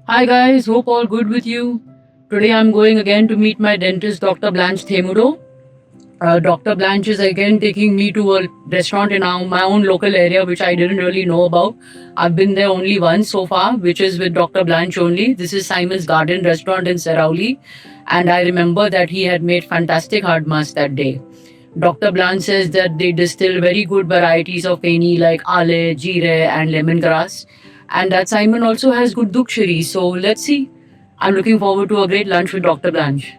Hi guys, hope all good with you. Today I'm going again to meet my dentist, Dr. Blanche Themudo. Dr. Blanche is again taking me to a restaurant in my own local area, which I didn't really know about. I've been there only once so far, which is with Dr. Blanche only. This is Simon's Garden Restaurant in Sarauli, and I remember that he had made fantastic hard mask that day. Dr. Blanche says that they distill very good varieties of feni like ale, jeera, and lemongrass, and that Simon also has good dukshiri. So let's see. I'm looking forward to a great lunch with Dr. Blanche.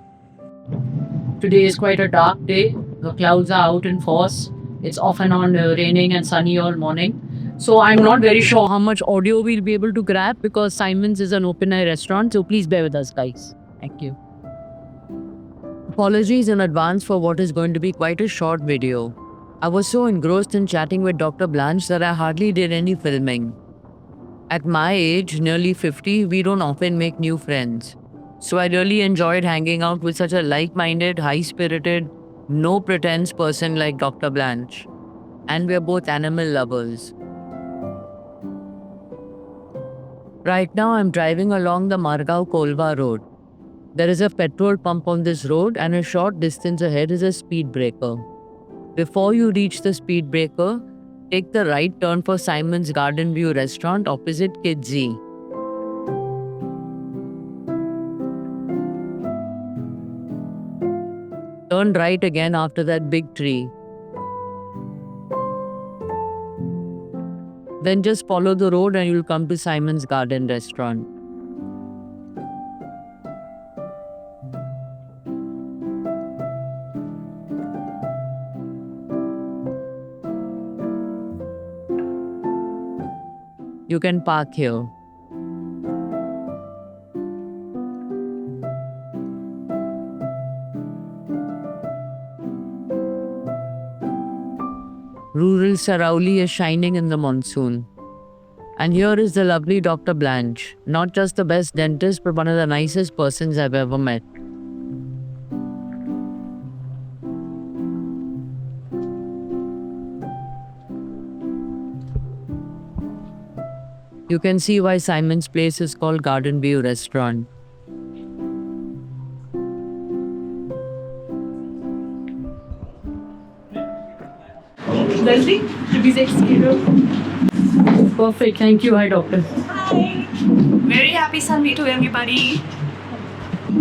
Today is quite a dark day. The clouds are out in force. It's off and on raining and sunny all morning. So I'm not very sure how much audio we'll be able to grab because Simon's is an open air restaurant. So please bear with us, guys. Thank you. Apologies in advance for what is going to be quite a short video. I was so engrossed in chatting with Dr. Blanche that I hardly did any filming. At my age, nearly 50, we don't often make new friends. So I really enjoyed hanging out with such a like-minded, high-spirited, no-pretense person like Dr. Blanche. And we're both animal lovers. Right now, I'm driving along the Margao Kolva road. There is a petrol pump on this road, and a short distance ahead is a speed breaker. Before you reach the speed breaker, take the right turn for Simon's Garden View restaurant opposite Kidzi. Turn right again after that big tree. Then just follow the road and you'll come to Simon's Garden restaurant. You can park here. Rural Sarauli is shining in the monsoon. And here is the lovely Dr. Blanche, not just the best dentist, but one of the nicest persons I've ever met. You can see why Simon's place is called Garden View Restaurant. Leslie, to be executive. Perfect. Thank you. Hi, doctor. Hi. Very happy Sunday to everybody.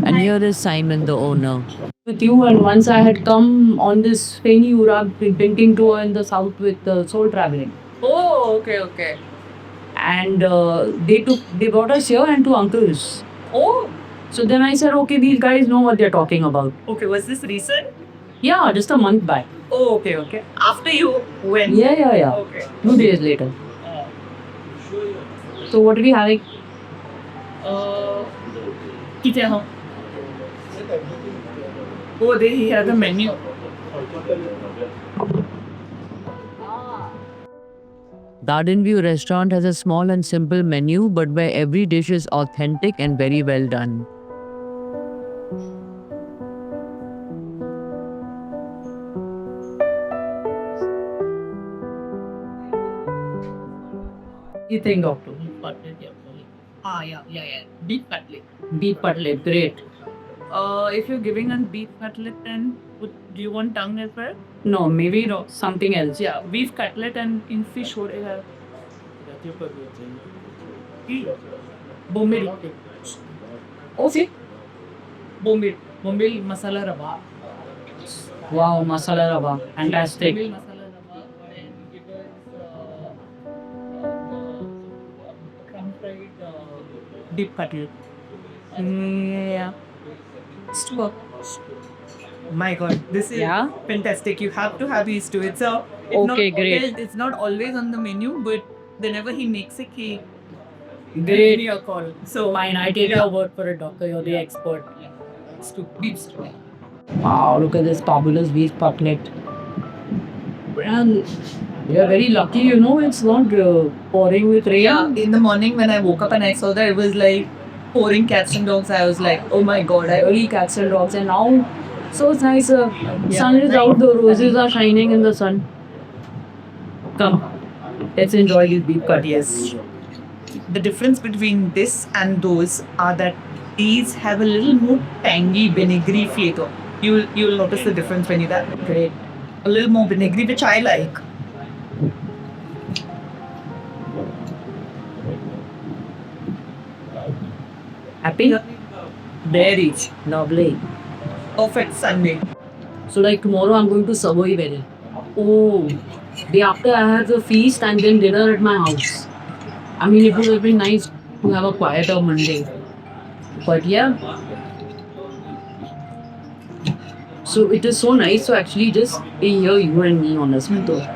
And here is Simon, the owner. With you, and once I had come on this Feni Urag drinking tour in the south with Soul Traveling. Oh, okay. And they brought us here and to uncles. Oh, So then I said, okay, these guys know what they're talking about. okay. Was this recent? Yeah, just a month back. Oh, okay. After you went. Yeah. Okay. 2 days later. Uh, So what are we having? Kitchen home. Oh, they he had the menu. Garden View restaurant has a small and simple menu, but where every dish is authentic and very well done. You think, doctor? Cutlet, yeah. Yeah. Beef cutlet. Beef cutlet, great. If you're giving us beef cutlet, then do you want tongue as well? No, maybe no, something else. Yeah, beef cutlet and in fish हो रहेगा. Bombil. Okay. Bombil मसाला रवा. Wow, masala rava. Fantastic. Bombay masala rava and give us crumb fried deep cutlet. Yeah. Stew. My God, this is Yeah? fantastic. You have to have these two. It's Okay, great. It's not always on the menu, but whenever he makes it, he gives Great. me a call. So Fine, I take your word for it, doctor. You're the expert. stew, beef stew. Wow, look at this fabulous beef cutlet. And you're very lucky, it's not pouring with rain. Yeah, in the morning when I woke up and I saw that it was like pouring cats and dogs, I was like, oh my God, I Early cats and dogs, and now so it's nice. Sun is right. out, the roses are shining in the sun. Come, let's enjoy this beef cut. yes. the difference between this and those are that these have a little more tangy vinegary flavor. You'll notice the difference when you that. Great. A little more vinegary, which I like. Happy? Very Lovely. perfect Sunday. So like tomorrow I'm going to Savoy Valley. Oh, day after I have the feast and then dinner at my house. I mean, it would have been nice to have a quieter Monday. But yeah. So it is so nice to actually just be here, you and me, honestly. Though.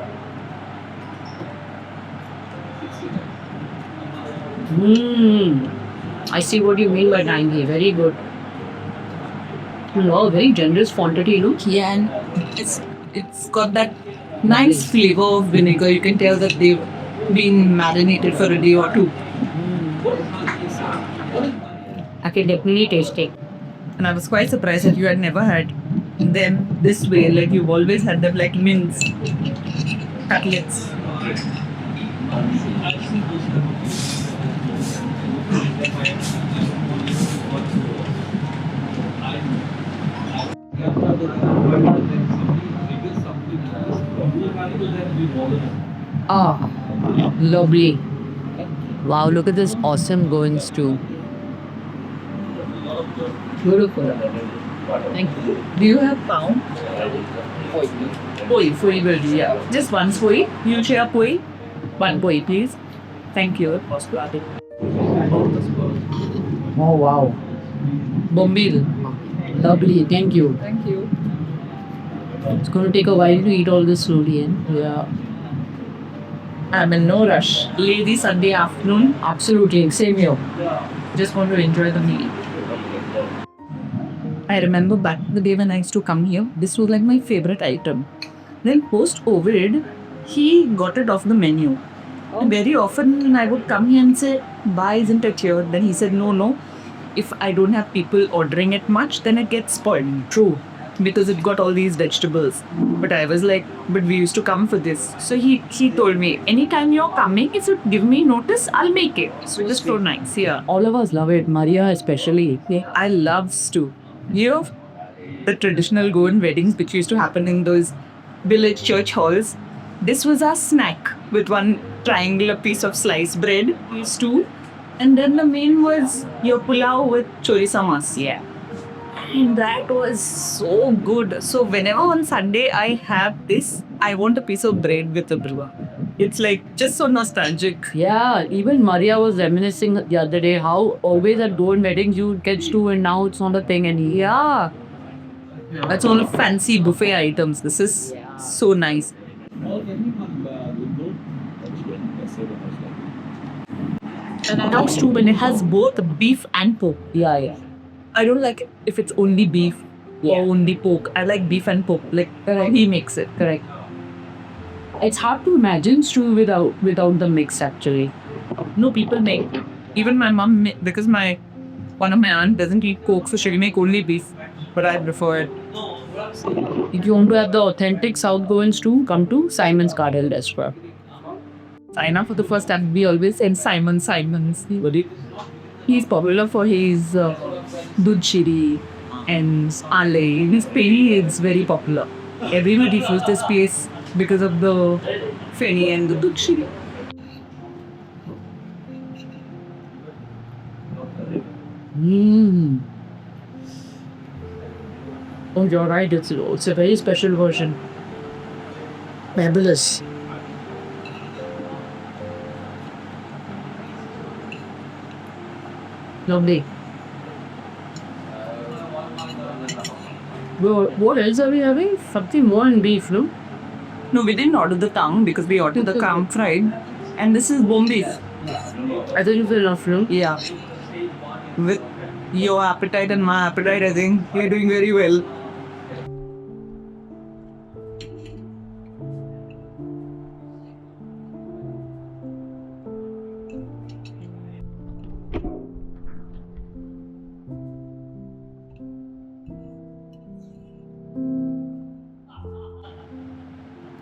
I see what you mean by tangy. Very good. Oh, very generous quantity, you know. Yeah, and it's got that nice flavor of vinegar. You can tell that they've been marinated for a day or two. I can definitely taste it. And I was quite surprised that you had never had them this way. Like you've always had them like minced cutlets. Ah, lovely. Wow, look at this awesome going stew. Beautiful. Thank you. Do you have pound? Poi will do, yeah. Just one poi. You share poi? One poi, please. Thank you. Oh, wow. Bombil. Lovely. Thank you. Thank you. It's going to take a while to eat all this slowly. Yeah. I'm in no rush. Lazy Sunday afternoon. Absolutely. Same here. Just want to enjoy the meal. I remember back in the day when I used to come here, this was like my favorite item. Then post COVID, he got it off the menu. And very often I would come here and say, why isn't it here? Then he said, no. If I don't have people ordering it much, then it gets spoiled. True. Because it got all these vegetables. But I was like, but we used to come for this. So he told me, anytime you're coming, if you give me notice, I'll make it. So it was so nice, yeah. All of us love it. Maria especially. Yeah. I love stew. You know, the traditional Goan weddings which used to happen in those village church halls. This was our snack with one triangular piece of sliced bread, stew, and then the main was your pulao with chorizo mas. Yeah. And that was so good. So whenever on Sunday I have this, I want a piece of bread with a brewer. It's like just so nostalgic. Yeah, even Maria was reminiscing the other day how always at Goan weddings you would get stew and now it's not a thing anymore. Yeah. That's all fancy buffet items. This is so nice. And I love stew when it has both beef and pork. Yeah. I don't like it if it's only beef or only pork. I like beef and pork. Like he makes it. Correct. It's hard to imagine stew without the mix actually. No, people make. Even my mom, because one of my aunt doesn't eat pork, so she'll make only beef. But I prefer it. If you want to have the authentic South Goan stew, come to Simon's Cardell Restaurant. Sign up for the first time. We always send Simon's. He's popular for his Dudh Shiri and Ale. His peri is very popular. Everybody fills this place because of the feni and the Dudh Shiri. Oh, you're right. It's a very special version. Fabulous. Lovely. Well, what else are we having? Something more in beef, no? No, we didn't order the tongue because we ordered the calm fried. And this is bone beef. I think it's enough, no? Yeah. With your appetite and my appetite, I think we're doing very well.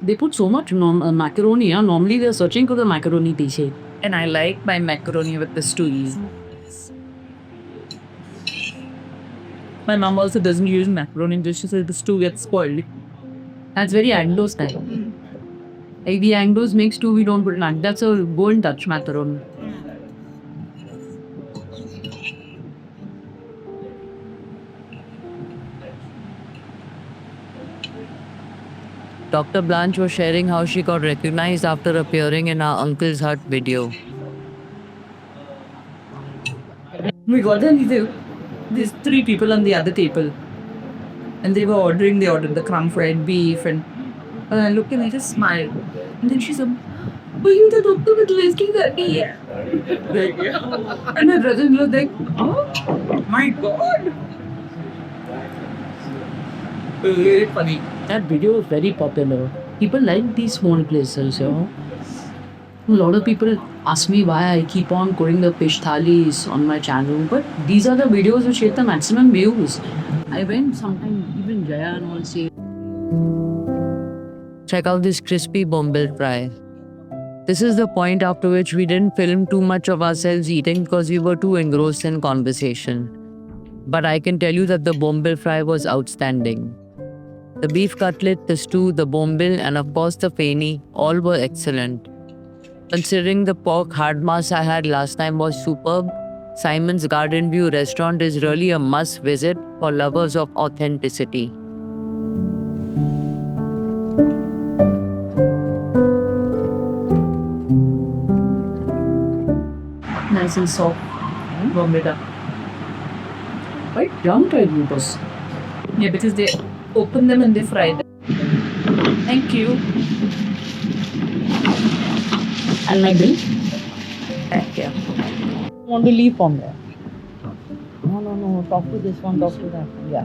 They put so much macaroni. Normally they're searching for the macaroni piece. And I like my macaroni with the stew. My mom also doesn't use macaroni dish. She says the stew gets spoiled. That's very Anglo style. Like the Anglos makes too, we don't put nut. That's a go and touch macaron. Dr. Blanche was sharing how she got recognized after appearing in our Uncle's Hut video. We got there, these three people on the other table. And they were ordering, they ordered the crumb fried beef. And I looked and I just smiled. And then she said, "Were you the doctor with whiskey that day?" And my brother-in-law was like, "Oh my god." Very funny. That video was very popular. People like these small places, you know. A lot of people ask me why I keep on going the fish thalis on my channel, but these are the videos which get the maximum views. I went sometime, even Jaya and all say, check out this crispy bombil fry. This is the point after which we didn't film too much of ourselves eating because we were too engrossed in conversation. But I can tell you that the bombil fry was outstanding. The beef cutlet, the stew, the bombil, and of course the feni all were excellent. Considering the pork hard mass I had last time was superb, Simon's Garden View restaurant is really a must visit for lovers of authenticity. Nice and soft. Bombita. Quite young tried noodles. Yeah, because they open them and they fry them. Thank you. And my bill? Thank you. Want to leave from there? No. Talk to this one, talk to that one. Yeah.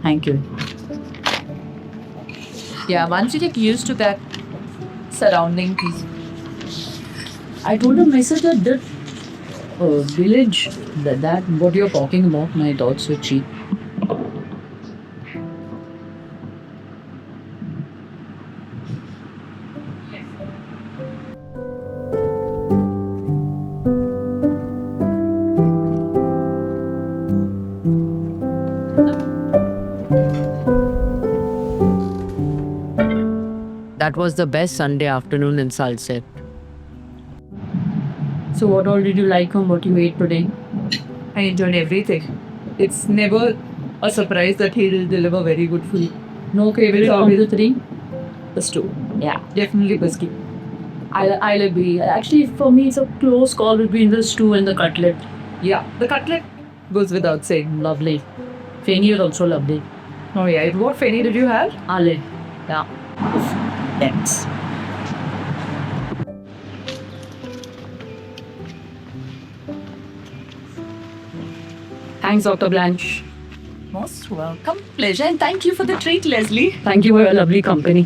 Thank you. Yeah, once you get used to that surrounding piece. I told him, I said that village, that what you're talking about, my thoughts were cheap. That was the best Sunday afternoon in Salsette. So what all did you like from what you ate today? I enjoyed everything. It's never a surprise that he'll deliver very good food. No favorite out of the three? The stew. Yeah. Definitely whiskey. I'll agree. Actually, for me, it's a close call between the stew and the cutlet. Yeah, the cutlet goes without saying. Lovely. Feni was also lovely. Oh yeah, what feni did you have? Ale. Yeah. Thanks. Thanks, Dr. Blanche. Most welcome. Pleasure and thank you for the treat, Leslie. Thank you for your lovely company.